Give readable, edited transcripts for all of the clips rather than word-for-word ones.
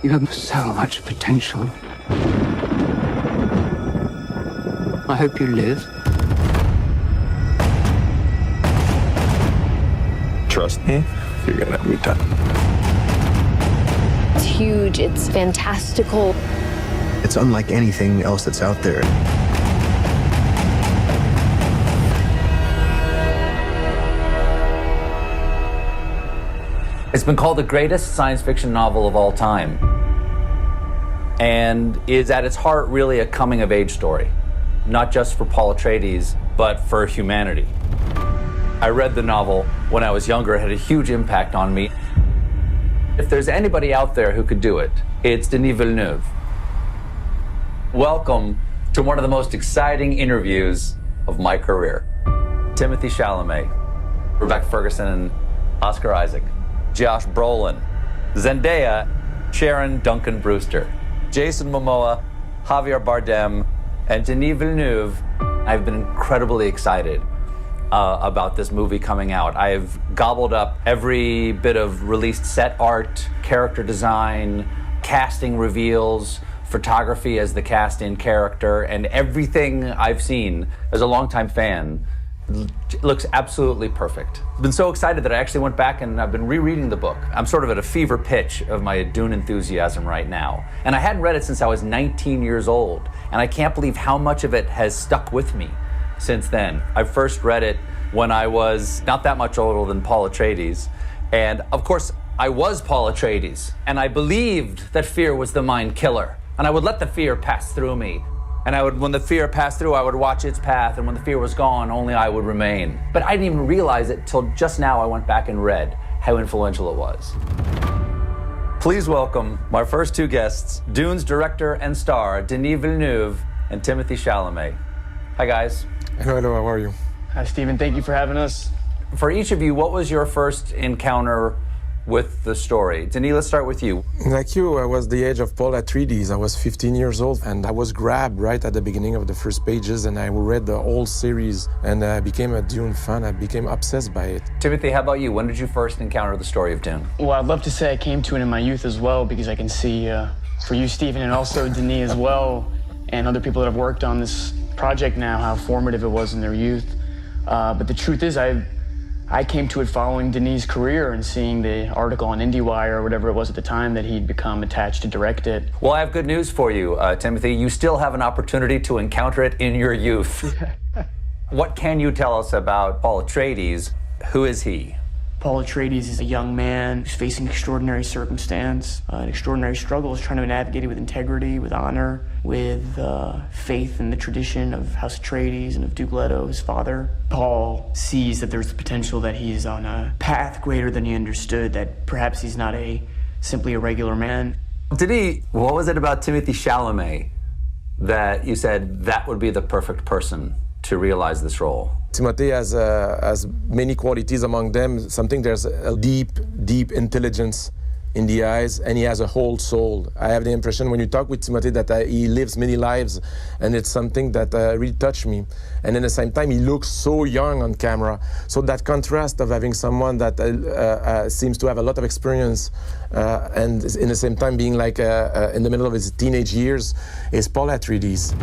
You have so much potential. I hope you live. Trust me, you're gonna have a good time. It's huge, it's fantastical. It's unlike anything else that's out there. It's been called the greatest science fiction novel of all time, and is at its heart really a coming-of-age story, not just for Paul Atreides, but for humanity. I read the novel when I was younger. It had a huge impact on me. If there's anybody out there who could do it, it's Denis Villeneuve. Welcome to one of the most exciting interviews of my career. Timothée Chalamet, Rebecca Ferguson, and Oscar Isaac. Josh Brolin, Zendaya, Sharon Duncan-Brewster, Jason Momoa, Javier Bardem, and Denis Villeneuve. I've been incredibly excited about this movie coming out. I've gobbled up every bit of released set art, character design, casting reveals, photography as the cast in character, and everything I've seen as a longtime fan looks absolutely perfect. I've been so excited that I actually went back and I've been rereading the book. I'm sort of at a fever pitch of my Dune enthusiasm right now. And I hadn't read it since I was 19 years old. And I can't believe how much of it has stuck with me since then. I first read it when I was not that much older than Paul Atreides. And of course, I was Paul Atreides. And I believed that fear was the mind killer. And I would let the fear pass through me. And when the fear passed through, I would watch its path, and when the fear was gone, only I would remain. But I didn't even realize it till just now I went back and read how influential it was. Please welcome my first two guests, Dune's director and star, Denis Villeneuve and Timothée Chalamet. Hi, guys. Hello, how are you? Hi, Stephen. Thank you for having us. For each of you, what was your first encounter with the story? Denis, let's start with you. Like you, I was the age of Paul Atreides. I was 15 years old, and I was grabbed right at the beginning of the first pages, and I read the whole series, and I became a Dune fan. I became obsessed by it. Timothée, how about you? When did you first encounter the story of Dune? Well, I'd love to say I came to it in my youth as well, because I can see for you, Stephen, and also Denis as well, and other people that have worked on this project now, how formative it was in their youth. But the truth is, I came to it following Denis' career and seeing the article on IndieWire or whatever it was at the time that he'd become attached to direct it. Well, I have good news for you, Timothée. You still have an opportunity to encounter it in your youth. What can you tell us about Paul Atreides? Who is he? Paul Atreides is a young man who's facing extraordinary circumstance, an extraordinary struggle. He's trying to navigate it with integrity, with honor, with faith in the tradition of House Atreides and of Duke Leto, his father. Paul sees that there's the potential that he's on a path greater than he understood, that perhaps he's not simply a regular man. Denis, what was it about Timothée Chalamet that you said that would be the perfect person to realize this role? Timothée has many qualities, among them there's a deep intelligence in the eyes, and he has a whole soul. I have the impression when you talk with Timothée that he lives many lives, and it's something that really touched me. And at the same time, he looks so young on camera. So that contrast of having someone that seems to have a lot of experience and in the same time being like in the middle of his teenage years is Paul Atreides.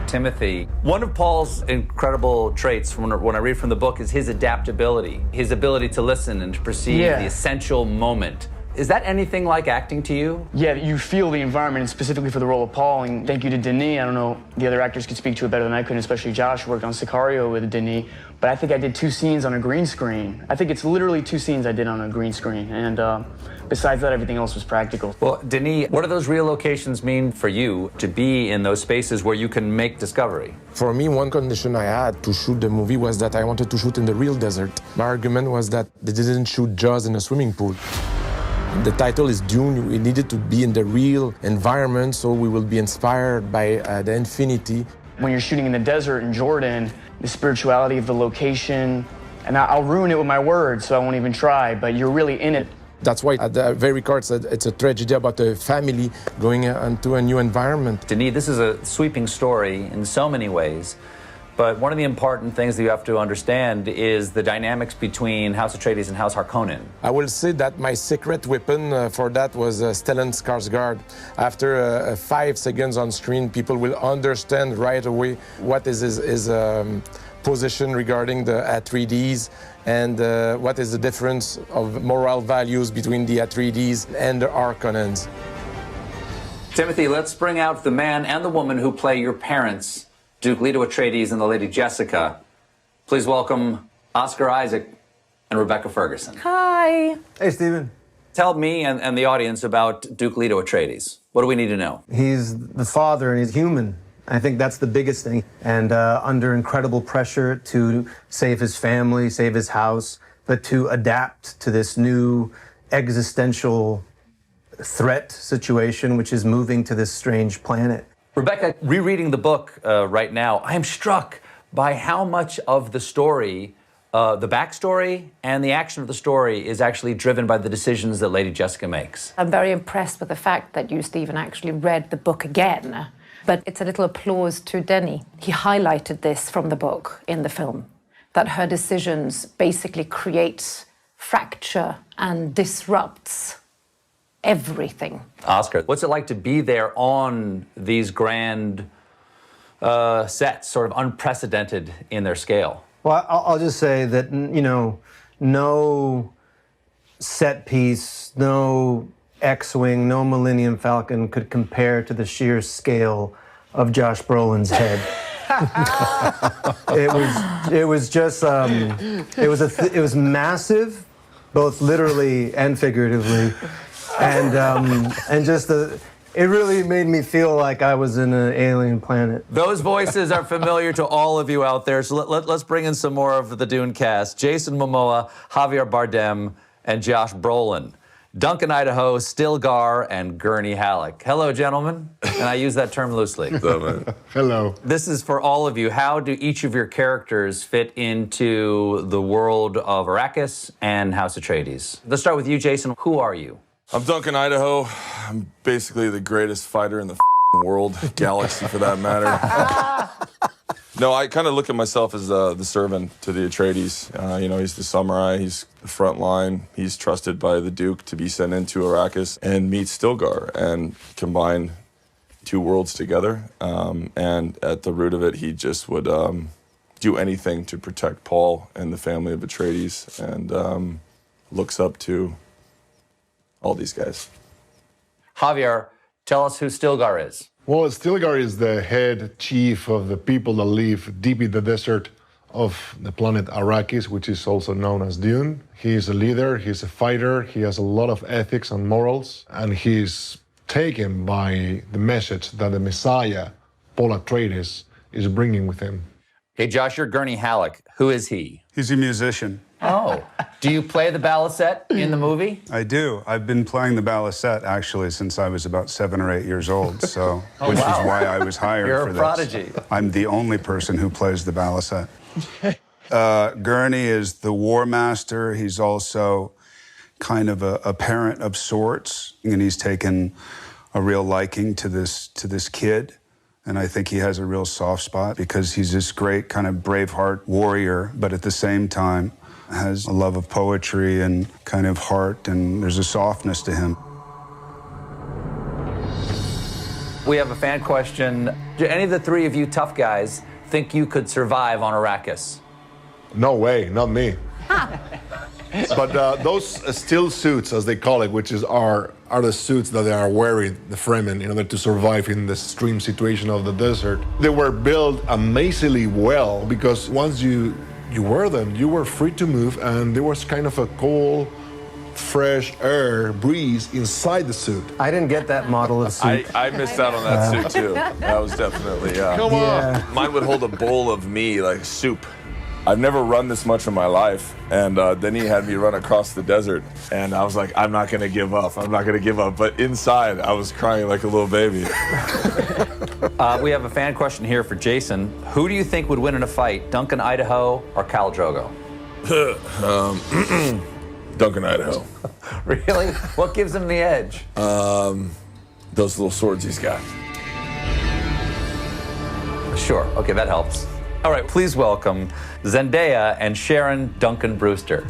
Timothée, one of Paul's incredible traits when I read from the book is his adaptability, his ability to listen and to perceive the essential moment. Is that anything like acting to you? Yeah, you feel the environment, and specifically for the role of Paul, and thank you to Denis. I don't know, the other actors could speak to it better than I could, especially Josh, who worked on Sicario with Denis, but I think I did 2 scenes on a green screen. I think it's literally 2 scenes I did on a green screen, and besides that, everything else was practical. Well, Denis, what do those real locations mean for you to be in those spaces where you can make discovery? For me, one condition I had to shoot the movie was that I wanted to shoot in the real desert. My argument was that they didn't shoot Jaws in a swimming pool. The title is Dune. We needed to be in the real environment, so we will be inspired by the infinity. When you're shooting in the desert in Jordan, the spirituality of the location, and I'll ruin it with my words, so I won't even try, but you're really in it. That's why at the very core it's a tragedy about a family going into a new environment. Denis, this is a sweeping story in so many ways, But one of the important things that you have to understand is the dynamics between House Atreides and House Harkonnen. I will say that my secret weapon for that was Stellan Skarsgård. After 5 seconds on screen, people will understand right away what is his position regarding the Atreides and what is the difference of moral values between the Atreides and the Harkonnens. Timothy, let's bring out the man and the woman who play your parents, Duke Leto Atreides and the Lady Jessica. Please welcome Oscar Isaac and Rebecca Ferguson. Hi. Hey, Stephen. Tell me and the audience about Duke Leto Atreides. What do we need to know? He's the father and he's human. I think that's the biggest thing. And under incredible pressure to save his family, save his house, but to adapt to this new existential threat situation, which is moving to this strange planet. Rebecca, rereading the book right now, I am struck by how much of the story, the backstory and the action of the story is actually driven by the decisions that Lady Jessica makes. I'm very impressed with the fact that you, Stephen, actually read the book again. But it's a little applause to Denis. He highlighted this from the book in the film, that her decisions basically create fracture and disrupts everything. Oscar, what's it like to be there on these grand sets, sort of unprecedented in their scale? Well, I'll just say that, you know, no set piece, no X-Wing, no Millennium Falcon could compare to the sheer scale of Josh Brolin's head. It was just, it was massive, both literally and figuratively. And just it really made me feel like I was in an alien planet. Those voices are familiar to all of you out there, so let's bring in some more of the Dune cast. Jason Momoa, Javier Bardem, and Josh Brolin. Duncan Idaho, Stilgar, and Gurney Halleck. Hello, gentlemen. And I use that term loosely. Hello. This is for all of you. How do each of your characters fit into the world of Arrakis and House Atreides? Let's start with you, Jason. Who are you? I'm Duncan Idaho. I'm basically the greatest fighter in the world, galaxy for that matter. No, I kind of look at myself as the servant to the Atreides. You know, he's the samurai, he's the front line. He's trusted by the Duke to be sent into Arrakis and meet Stilgar and combine 2 worlds together. And at the root of it, he just would do anything to protect Paul and the family of Atreides and looks up to all these guys. Javier, tell us who Stilgar is. Well, Stilgar is the head chief of the people that live deep in the desert of the planet Arrakis, which is also known as Dune. He is a leader, he's a fighter, he has a lot of ethics and morals, and he's taken by the message that the Messiah, Paul Atreides, is bringing with him. Okay, Josh, you're Gurney Halleck. Who is he? He's a musician. Oh. Do you play the balisette in the movie? I do. I've been playing the balisette, actually, since I was about 7 or 8 years old, so, which is why I was hired You're for a this. prodigy. I'm the only person who plays the balisette. Gurney is the war master. He's also kind of a parent of sorts, and he's taken a real liking to this kid. And I think he has a real soft spot because he's this great kind of Braveheart warrior, but at the same time has a love of poetry and kind of heart, and there's a softness to him. We have a fan question. Do any of the 3 of you tough guys think you could survive on Arrakis? No way, not me. But those still suits, as they call it, which are the suits that they are wearing, the Fremen, in order to survive in the extreme situation of the desert. They were built amazingly well because once you wear them, you were free to move, and there was kind of a cool, fresh air breeze inside the suit. I didn't get that model of suit. I missed out on that suit too. That was definitely, Come on. Mine would hold a bowl of me like soup. I've never run this much in my life, and then he had me run across the desert, and I was like, I'm not gonna give up, I'm not gonna give up. But inside, I was crying like a little baby. We have a fan question here for Jason. Who do you think would win in a fight, Duncan Idaho or Khal Drogo? Duncan Idaho. Really? What gives him the edge? Those little swords he's got. Sure, okay, that helps. All right, please welcome Zendaya and Sharon Duncan-Brewster.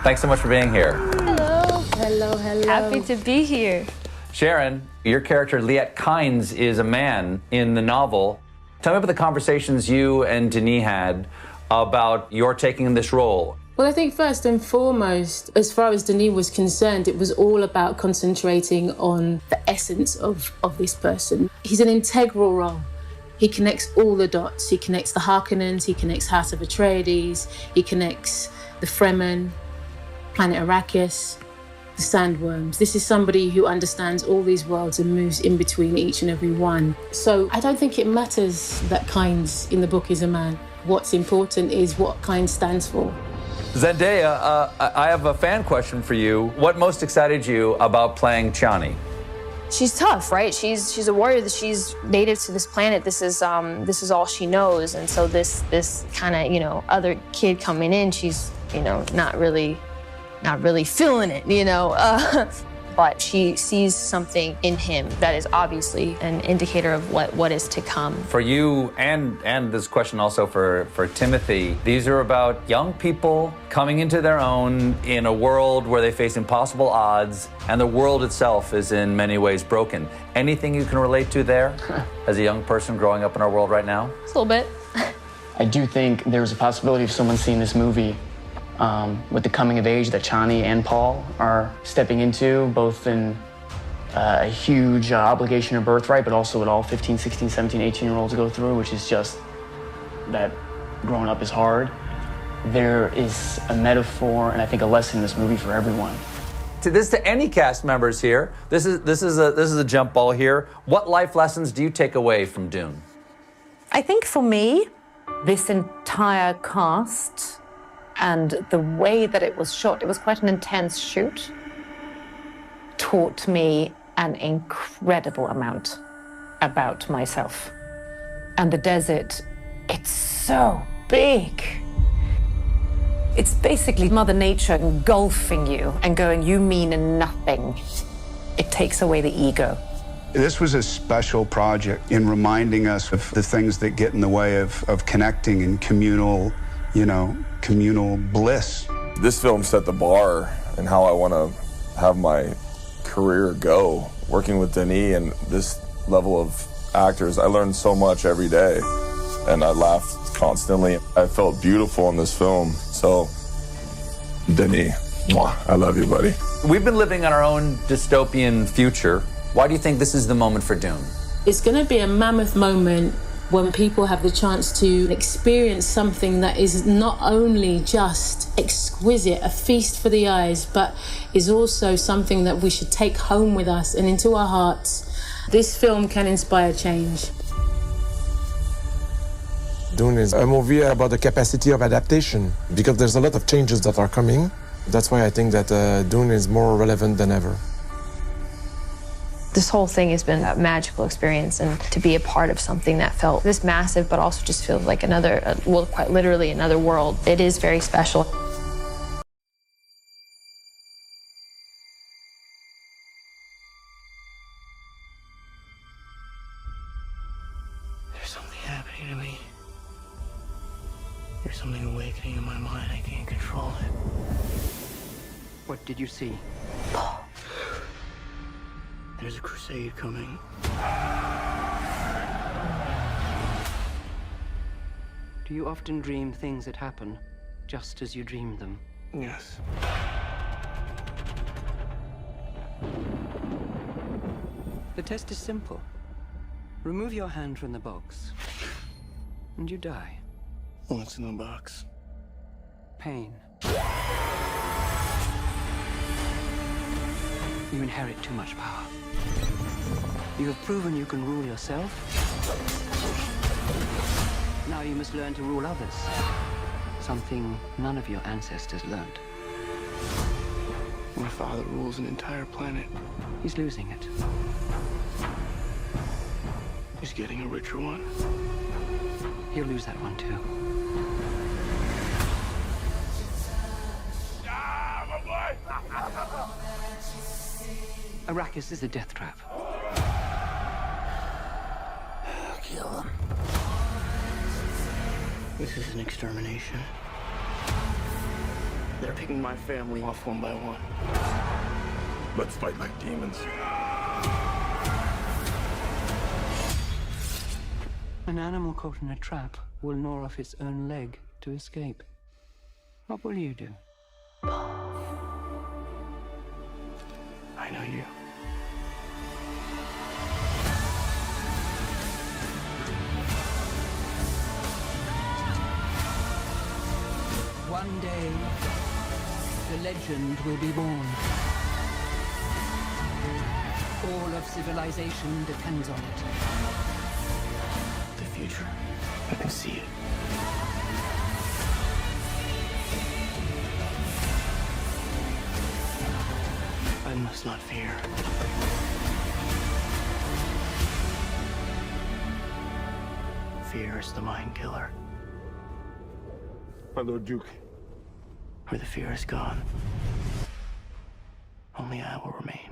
Thanks so much for being here. Hello. Hello, hello. Happy to be here. Sharon, your character, Liet Kynes, is a man in the novel. Tell me about the conversations you and Denis had about your taking this role. Well, I think first and foremost, as far as Denis was concerned, it was all about concentrating on the essence of this person. He's an integral role. He connects all the dots. He connects the Harkonnens, he connects House of Atreides, he connects the Fremen, planet Arrakis, the Sandworms. This is somebody who understands all these worlds and moves in between each and every one. So I don't think it matters that Kynes in the book is a man. What's important is what Kynes stands for. Zendaya, I have a fan question for you. What most excited you about playing Chani? She's tough, right? She's a warrior. She's native to this planet. This is all she knows. And so this kind of, other kid coming in, she's, not really feeling it, But she sees something in him that is obviously an indicator of what is to come. For you, and this question also for Timothy, these are about young people coming into their own in a world where they face impossible odds, and the world itself is in many ways broken. Anything you can relate to there as a young person growing up in our world right now? A little bit. I do think there's a possibility of someone seeing this movie with the coming of age that Chani and Paul are stepping into, both in a huge obligation or birthright, but also what all 15, 16, 17, 18-year-olds go through, which is just that growing up is hard. There is a metaphor and I think a lesson in this movie for everyone. To any cast members here, this is a jump ball here. What life lessons do you take away from Dune? I think for me, this entire cast and the way that it was shot, it was quite an intense shoot, taught me an incredible amount about myself. And the desert, it's so big. It's basically Mother Nature engulfing you and going, you mean nothing. It takes away the ego. This was a special project in reminding us of the things that get in the way of connecting and communal bliss. This film set the bar and how I want to have my career go. Working with Denis and this level of actors, I learned so much every day, and I laughed constantly. I felt beautiful in this film. So, Denis, mwah, I love you, buddy. We've been living in our own dystopian future. Why do you think this is the moment for Dune? It's going to be a mammoth moment when people have the chance to experience something that is not only just exquisite, a feast for the eyes, but is also something that we should take home with us and into our hearts. This film can inspire change. Dune is a movie about the capacity of adaptation, because there's a lot of changes that are coming. That's why I think that Dune is more relevant than ever. This whole thing has been a magical experience, and to be a part of something that felt this massive, but also just feels like another, well, quite literally another world. It is very special. There's something happening to me. There's something awakening in my mind. I can't control it. What did you see? There's a crusade coming. Do you often dream things that happen just as you dreamed them? Yes. The test is simple. Remove your hand from the box, and you die. What's in the box? Pain. You inherit too much power. You have proven you can rule yourself. Now you must learn to rule others. Something none of your ancestors learned. My father rules an entire planet. He's losing it. He's getting a richer one. He'll lose that one too. Arrakis is a death trap. Kill them. This is an extermination. They're picking my family off one by one. Let's fight like demons. An animal caught in a trap will gnaw off its own leg to escape. What will you do? I know you. One day, the legend will be born. All of civilization depends on it. The future. I can see it. I must not fear. Fear is the mind killer. My Lord Duke. Where the fear is gone, only I will remain.